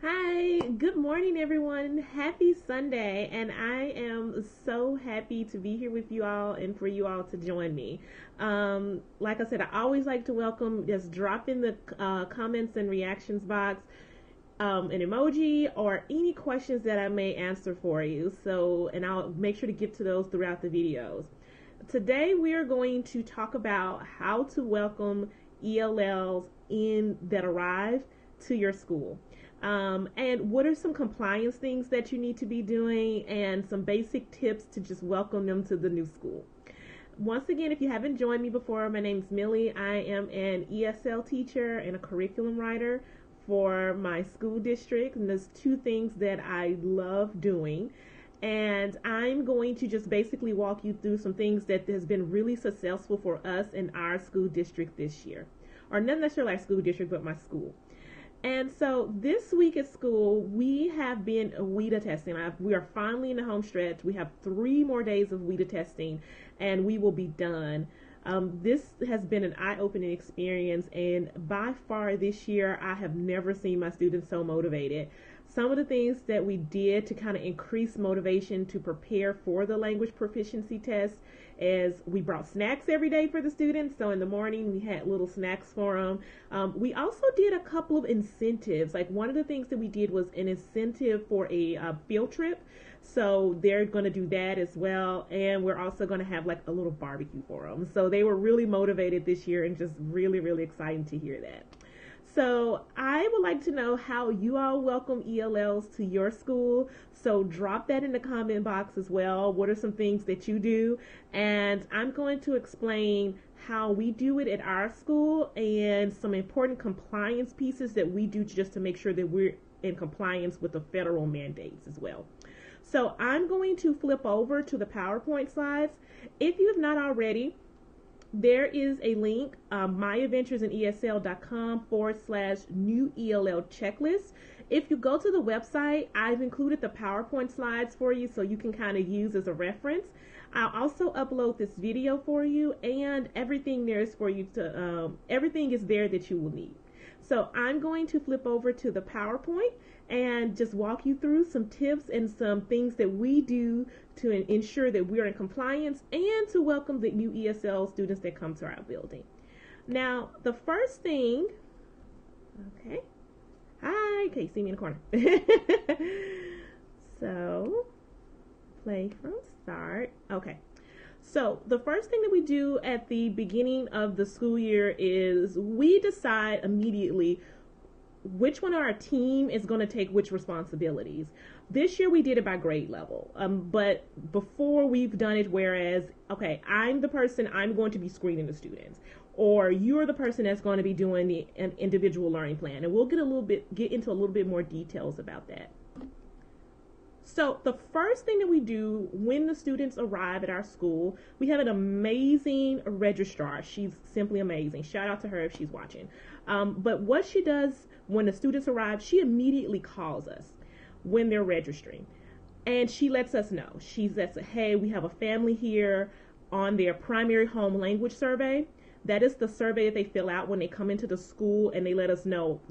Hi, good morning, everyone. Happy Sunday, and I am so happy to be here with you all and for you all to join me. Like I said, I always like to welcome, just drop in the comments and reactions box an emoji or any questions that I may answer for you. So, and I'll make sure to get to those throughout the videos. Today, we are going to talk about how to welcome ELLs in that arrive to your school. And what are some compliance things that you need to be doing and some basic tips to just welcome them to the new school. Once again, if you haven't joined me before, my name is Millie. I am an ESL teacher and a curriculum writer for my school district, and there's two things that I love doing. And I'm going to just basically walk you through some things that has been really successful for us in our school district this year. Or not necessarily our school district, but my school. And so this week at school, we have been WIDA testing. We are finally in the home stretch. We have 3 more days of WIDA testing, and we will be done. This has been an eye-opening experience, and by far this year, I have never seen my students so motivated. Some of the things that we did to kind of increase motivation to prepare for the language proficiency test is we brought snacks every day for the students. So in the morning, we had little snacks for them. We also did a couple of incentives. Like one of the things that we did was an incentive for a field trip. So they're going to do that as well. And we're also going to have like a little barbecue for them. So they were really motivated this year and just really, really exciting to hear that. So I would like to know how you all welcome ELLs to your school. So drop that in the comment box as well. What are some things that you do? And I'm going to explain how we do it at our school and some important compliance pieces that we do just to make sure that we're in compliance with the federal mandates as well. So I'm going to flip over to the PowerPoint slides. If you have not already, there is a link, myaventuresinESL.com/new ELL checklist. If you go to the website, I've included the PowerPoint slides for you so you can kind of use as a reference. I'll also upload this video for you, and everything there is for you to, everything is there that you will need. So I'm going to flip over to the PowerPoint and just walk you through some tips and some things that we do to ensure that we're in compliance and to welcome the new ESL students that come to our building. Now, the first thing, okay, hi, okay, see me in the corner. So, play from start, okay. So the first thing that we do at the beginning of the school year is we decide immediately which one of our team is going to take which responsibilities. This year we did it by grade level, but before we've done it whereas, okay, I'm the person, I'm going to be screening the students, or you're the person that's going to be doing an individual learning plan, and we'll get into a little bit more details about that. So the first thing that we do when the students arrive at our school, we have an amazing registrar. She's simply amazing. Shout out to her if she's watching. But what she does when the students arrive, she immediately calls us when they're registering. And she lets us know. She says, hey, we have a family here on their primary home language survey. That is the survey that they fill out when they come into the school, and they let us know,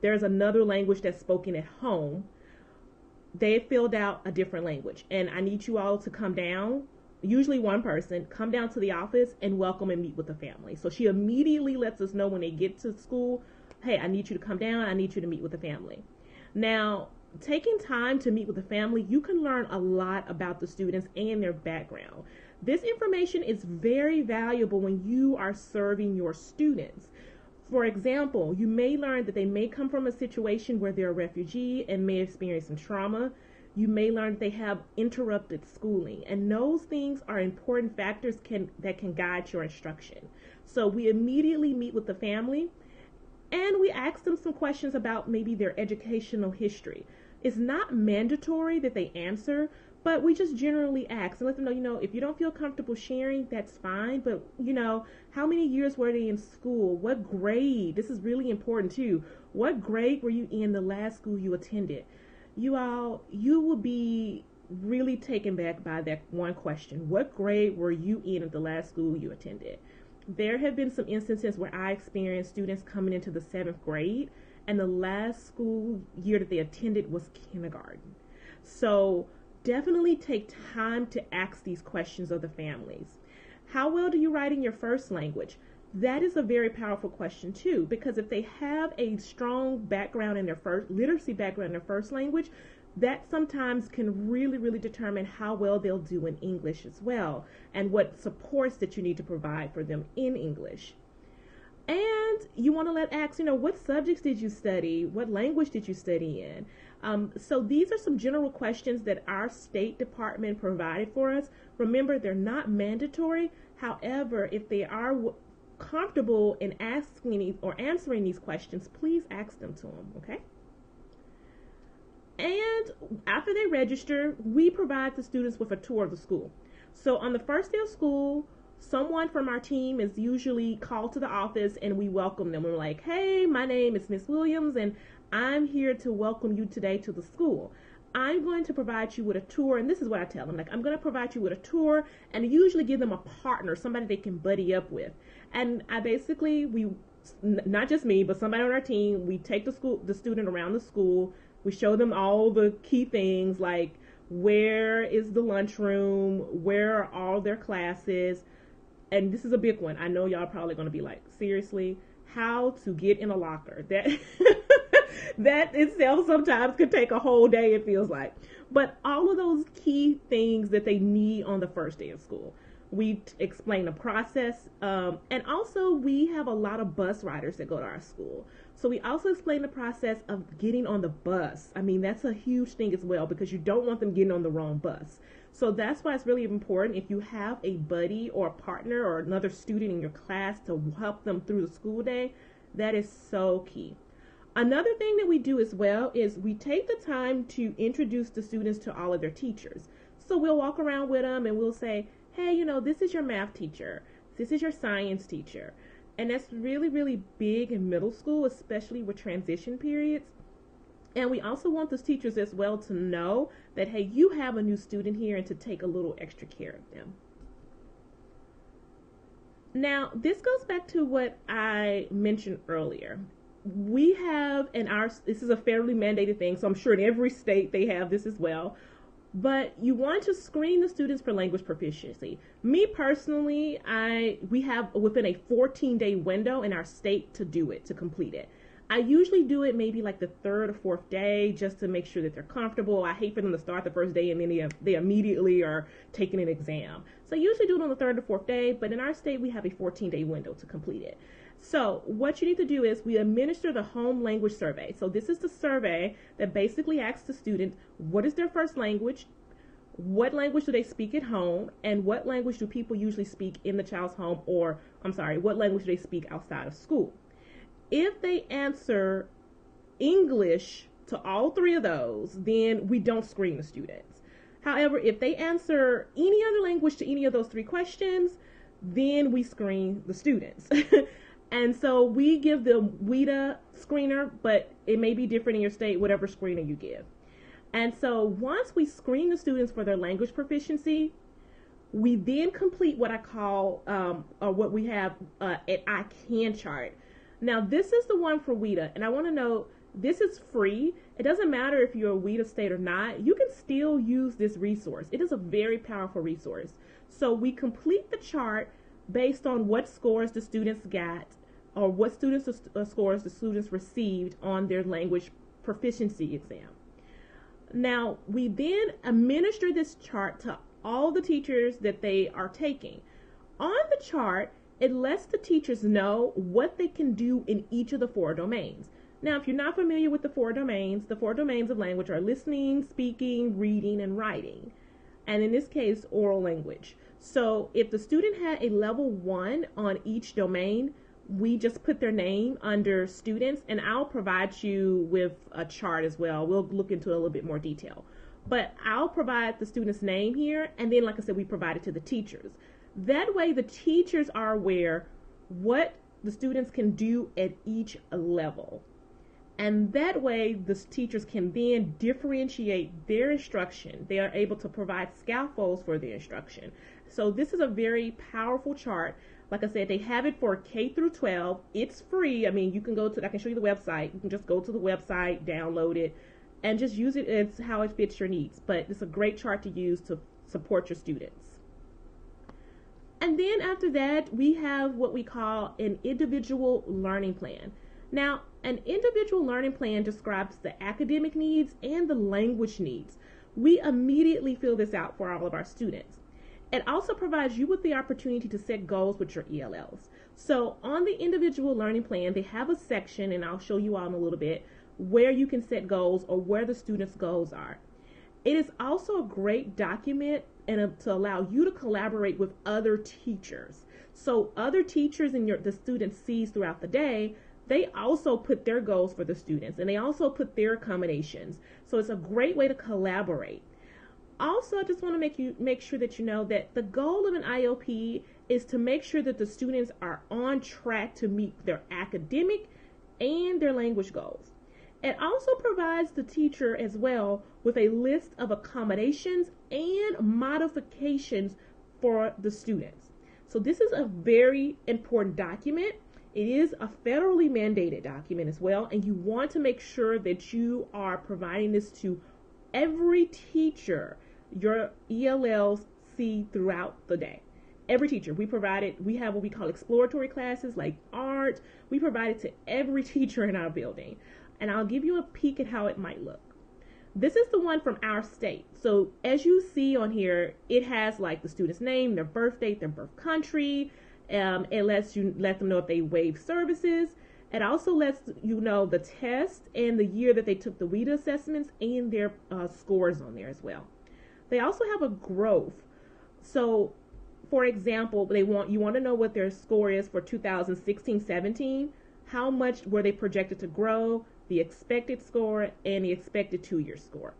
there's another language that's spoken at home. They filled out a different language, and I need you all to come down, usually one person, come down to the office and welcome and meet with the family. So she immediately lets us know when they get to school, hey, I need you to come down, I need you to meet with the family. Now, taking time to meet with the family, you can learn a lot about the students and their background. This information is very valuable when you are serving your students. For example, you may learn that they may come from a situation where they're a refugee and may experience some trauma. You may learn that they have interrupted schooling, and those things are important factors that can guide your instruction. So we immediately meet with the family and we ask them some questions about maybe their educational history. It's not mandatory that they answer, but we just generally ask and let them know, if you don't feel comfortable sharing, that's fine. But, how many years were they in school? What grade? This is really important too. What grade were you in the last school you attended? You will be really taken back by that one question. What grade were you in at the last school you attended? There have been some instances where I experienced students coming into the 7th grade and the last school year that they attended was kindergarten. So definitely take time to ask these questions of the families. How well do you write in your first language? That is a very powerful question too, because if they have a strong background in their first literacy background in their first language, that sometimes can really determine how well they'll do in English as well, and what supports that you need to provide for them in English. And you want to ask, what subjects did you study? What language did you study in? So these are some general questions that our State Department provided for us. Remember, they're not mandatory. However, if they are comfortable in asking or answering these questions, please ask them to them, okay? And after they register, we provide the students with a tour of the school. So on the first day of school, someone from our team is usually called to the office and we welcome them. We're like, hey, my name is Miss Williams and I'm here to welcome you today to the school. I'm going to provide you with a tour, and this is what I tell them. I'm going to provide you with a tour, and usually give them a partner, somebody they can buddy up with. And not just me, but somebody on our team, we take the student around the school. We show them all the key things, like where is the lunchroom, where are all their classes, and this is a big one. I know y'all probably going to be like, seriously, how to get in a locker. That itself sometimes could take a whole day, it feels like. But all of those key things that they need on the first day of school. We explain the process, and also we have a lot of bus riders that go to our school. So we also explain the process of getting on the bus. I mean, that's a huge thing as well, because you don't want them getting on the wrong bus. So that's why it's really important if you have a buddy or a partner or another student in your class to help them through the school day. That is so key. Another thing that we do as well is we take the time to introduce the students to all of their teachers. So we'll walk around with them and we'll say, hey, this is your math teacher. This is your science teacher. And that's really big in middle school, especially with transition periods. And we also want those teachers as well to know that, hey, you have a new student here, and to take a little extra care of them. Now, this goes back to what I mentioned earlier. We have this is a federally mandated thing, so I'm sure in every state they have this as well. But you want to screen the students for language proficiency. Me personally, we have within a 14-day window in our state to do it, to complete it. I usually do it maybe like the third or fourth day, just to make sure that they're comfortable. I hate for them to start the first day and then they immediately are taking an exam. So I usually do it on the third or fourth day, but in our state we have a 14-day window to complete it. So what you need to do is we administer the home language survey. So this is the survey that basically asks the student, what is their first language? What language do they speak at home? And what language do people usually speak in the child's home? What language do they speak outside of school? If they answer English to all three of those, then we don't screen the students. However, if they answer any other language to any of those three questions, then we screen the students. And so we give the WIDA screener, but it may be different in your state, whatever screener you give. And so once we screen the students for their language proficiency, we then complete what I call, or what we have an I can chart. Now, this is the one for WIDA, and I want to note, this is free. It doesn't matter if you're a WIDA state or not. You can still use this resource. It is a very powerful resource. So we complete the chart based on what scores the students got, or what scores the students received on their language proficiency exam. Now, we then administer this chart to all the teachers that they are taking. On the chart, it lets the teachers know what they can do in each of the 4 domains. Now, if you're not familiar with the 4 domains of language are listening, speaking, reading, and writing. And in this case, oral language. So if the student had a level 1 on each domain, we just put their name under students, and I'll provide you with a chart as well. We'll look into it a little bit more detail. But I'll provide the student's name here, and then, like I said, we provide it to the teachers. That way the teachers are aware what the students can do at each level. And that way the teachers can then differentiate their instruction. They are able to provide scaffolds for their instruction. So this is a very powerful chart. Like I said, they have it for K through 12. It's free. I mean, you can I can show you the website. You can just go to the website, download it, and just use it as how it fits your needs. But it's a great chart to use to support your students. And then after that, we have what we call an individual learning plan. Now, an individual learning plan describes the academic needs and the language needs. We immediately fill this out for all of our students. It also provides you with the opportunity to set goals with your ELLs. So on the individual learning plan, they have a section, and I'll show you all in a little bit, where you can set goals or where the students' goals are. It is also a great document to allow you to collaborate with other teachers. So other teachers and the student sees throughout the day, they also put their goals for the students, and they also put their accommodations. So it's a great way to collaborate. Also, I just want to make sure that you know that the goal of an IOP is to make sure that the students are on track to meet their academic and their language goals. It also provides the teacher as well with a list of accommodations and modifications for the students. So this is a very important document. It is a federally mandated document as well, and you want to make sure that you are providing this to every teacher your ELLs see throughout the day. Every teacher. We have what we call exploratory classes like art. We provide it to every teacher in our building. And I'll give you a peek at how it might look. This is the one from our state. So as you see on here, it has like the student's name, their birth date, their birth country. It let them know if they waive services. It also lets you know the test and the year that they took the WIDA assessments and their scores on there as well. They also have a growth. So, for example, you want to know what their score is for 2016-17. How much were they projected to grow, the expected score, and the expected 2-year score.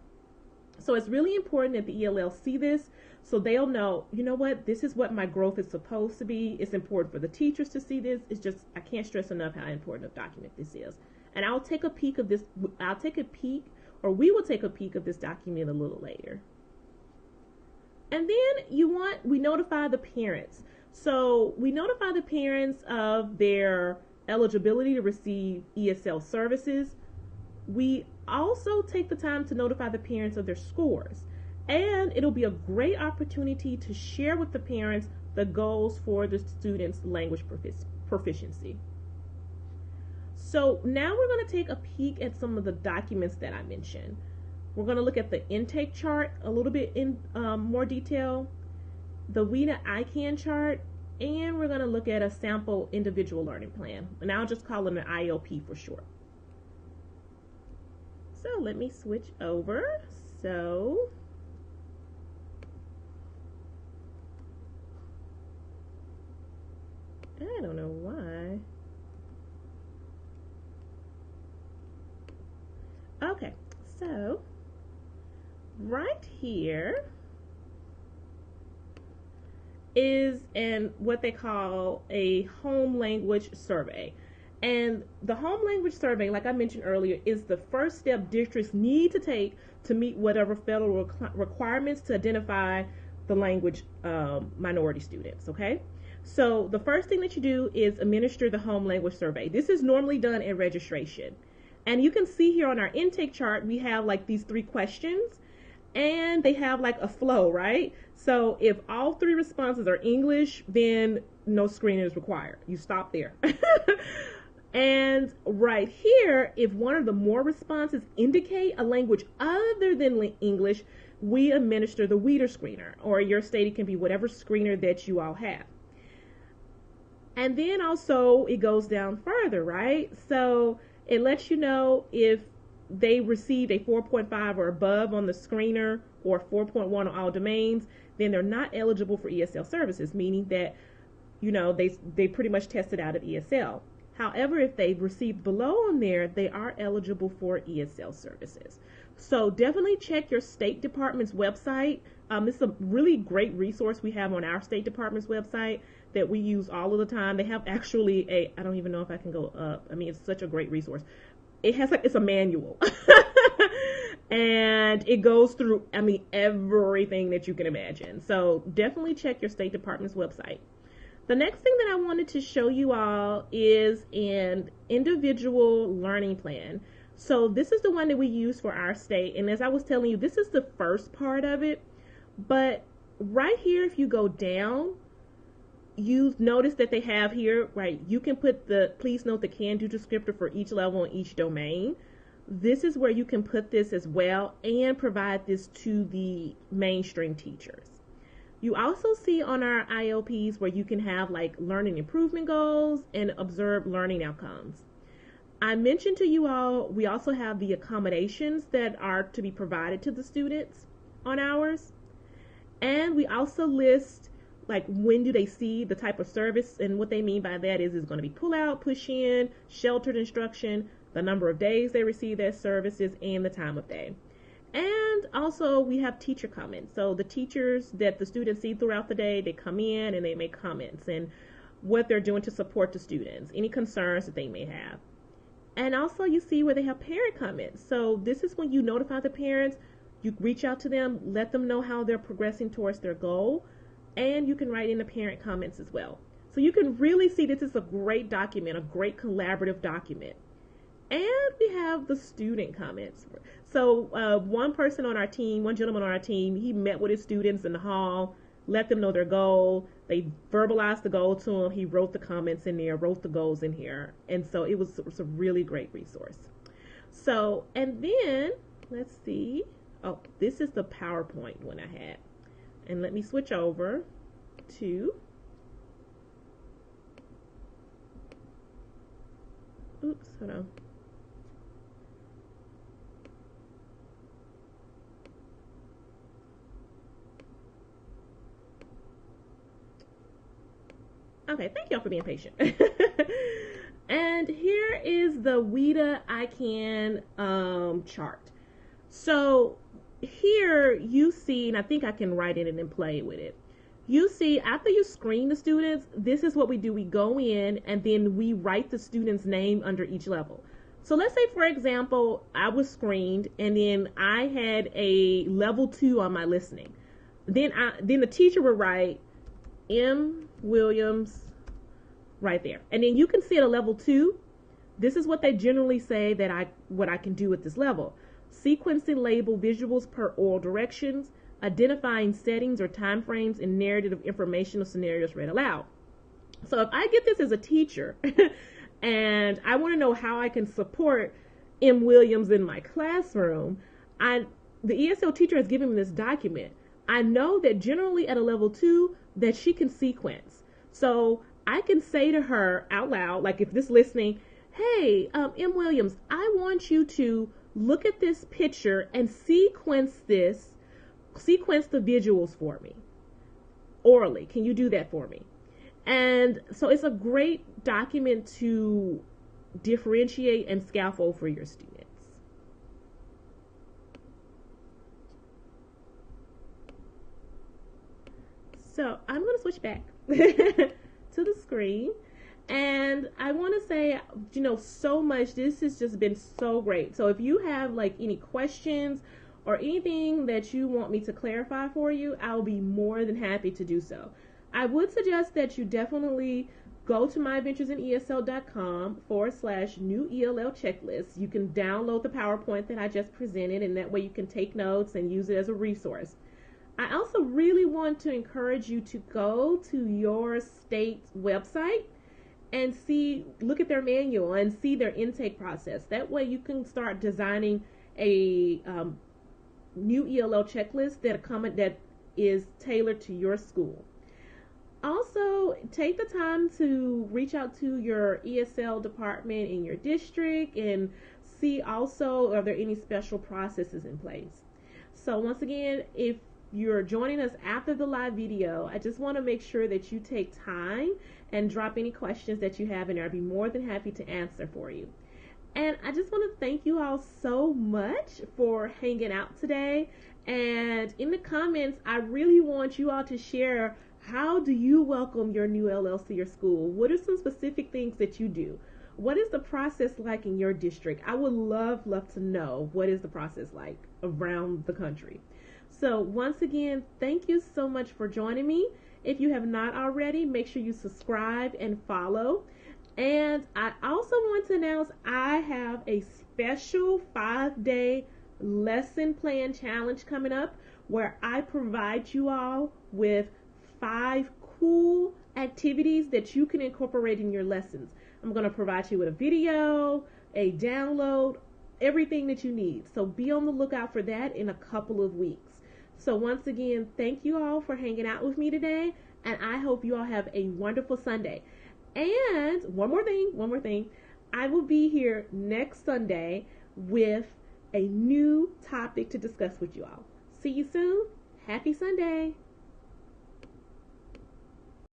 So it's really important that the ELLs see this so they'll know, you know what, this is what my growth is supposed to be. It's important for the teachers to see this. It's just, I can't stress enough how important a document this is. And I'll take a peek of this, we will take a peek of this document a little later. And then we notify the parents. So we notify the parents of their eligibility to receive ESL services. We also take the time to notify the parents of their scores. And it'll be a great opportunity to share with the parents the goals for the students' language proficiency. So now we're going to take a peek at some of the documents that I mentioned. We're going to look at the intake chart a little bit in more detail, the WIDA ICANN chart, and we're going to look at a sample individual learning plan. And I'll just call them an IOP for short. So let me switch over. So I don't know why. Okay, so right here is what they call a home language survey. And the home language survey, like I mentioned earlier, is the first step districts need to take to meet whatever federal requirements to identify the language minority students, okay? So the first thing that you do is administer the home language survey. This is normally done at registration. And you can see here on our intake chart, we have like these 3 questions, and they have like a flow, right? So if all 3 responses are English, then no screening is required. You stop there. And right here, if one or the more responses indicate a language other than English, we administer the WIDA screener, or your state, it can be whatever screener that you all have. And then also it goes down further, right? So it lets you know if they received a 4.5 or above on the screener or 4.1 on all domains, then they're not eligible for ESL services, meaning that, you know, they pretty much tested out of ESL. However, if they've received below on there, they are eligible for ESL services. So definitely check your State Department's website. This is a really great resource we have on our State Department's website that we use all of the time. They have actually I don't even know if I can go up. I mean, it's such a great resource. It has it's a manual. And it goes through, I mean, everything that you can imagine. So definitely check your State Department's website. The next thing that I wanted to show you all is an individual learning plan. So this is the one that we use for our state. And as I was telling you, this is the first part of it. But right here, if you go down, you notice that they have here, right, you can put the, please note the can-do descriptor for each level and each domain. This is where you can put this as well and provide this to the mainstream teachers. You also see on our IOPs where you can have like learning improvement goals and observed learning outcomes. I mentioned to you all, we also have the accommodations that are to be provided to the students on ours. And we also list like when do they see the type of service, and what they mean by that is going to be pull out, push in, sheltered instruction, the number of days they receive their services, and the time of day. And also we have teacher comments. So the teachers that the students see throughout the day, they come in and they make comments and what they're doing to support the students, any concerns that they may have. And also you see where they have parent comments. So this is when you notify the parents, you reach out to them, let them know how they're progressing towards their goal, and you can write in the parent comments as well. So you can really see this is a great document, a great collaborative document. And we have the student comments. So one person on our team, one gentleman on our team, he met with his students in the hall, let them know their goal. They verbalized the goal to him. He wrote the comments in there, wrote the goals in here. And so it was a really great resource. So, and then, let's see. Oh, this is the PowerPoint one I had. And let me switch over to, oops, hold on. Okay, thank y'all for being patient. And here is the WIDA ICANN chart. So here you see, and I think I can write it in and play with it. You see, after you screen the students, this is what we do. We go in and then we write the student's name under each level. So let's say, for example, I was screened and then I had a level 2 on my listening. Then the teacher would write M. Williams right there. And then you can see at a level 2, this is what they generally say that what I can do at this level. Sequencing label visuals per oral directions, identifying settings or time frames in narrative informational scenarios read aloud. So if I get this as a teacher and I want to know how I can support M. Williams in my classroom, the ESL teacher has given me this document. I know that generally at a level 2 that she can sequence. So I can say to her out loud, like if this listening, hey, M. Williams, I want you to look at this picture and sequence the visuals for me orally. Can you do that for me? And so it's a great document to differentiate and scaffold for your students. So I'm going to switch back to the screen. And I want to say, so much, this has just been so great. So if you have like any questions or anything that you want me to clarify for you, I'll be more than happy to do so. I would suggest that you definitely go to myventuresinESL.com/new ELL checklist. You can download the PowerPoint that I just presented, and that way you can take notes and use it as a resource. I also really want to encourage you to go to your state's website and look at their manual and see their intake process. That way you can start designing a new ELL checklist that is tailored to your school. Also, take the time to reach out to your ESL department in your district and see also are there any special processes in place. So once again, if you're joining us after the live video, I just want to make sure that you take time and drop any questions that you have in there. I'd be more than happy to answer for you. And I just want to thank you all so much for hanging out today. And in the comments, I really want you all to share, how do you welcome your new ELLs to your school? What are some specific things that you do? What is the process like in your district? I would love to know what is the process like around the country. So once again, thank you so much for joining me. If you have not already, make sure you subscribe and follow. And I also want to announce I have a special 5-day lesson plan challenge coming up where I provide you all with 5 cool activities that you can incorporate in your lessons. I'm going to provide you with a video, a download, everything that you need. So be on the lookout for that in a couple of weeks. So once again, thank you all for hanging out with me today, and I hope you all have a wonderful Sunday. And one more thing, I will be here next Sunday with a new topic to discuss with you all. See you soon. Happy Sunday.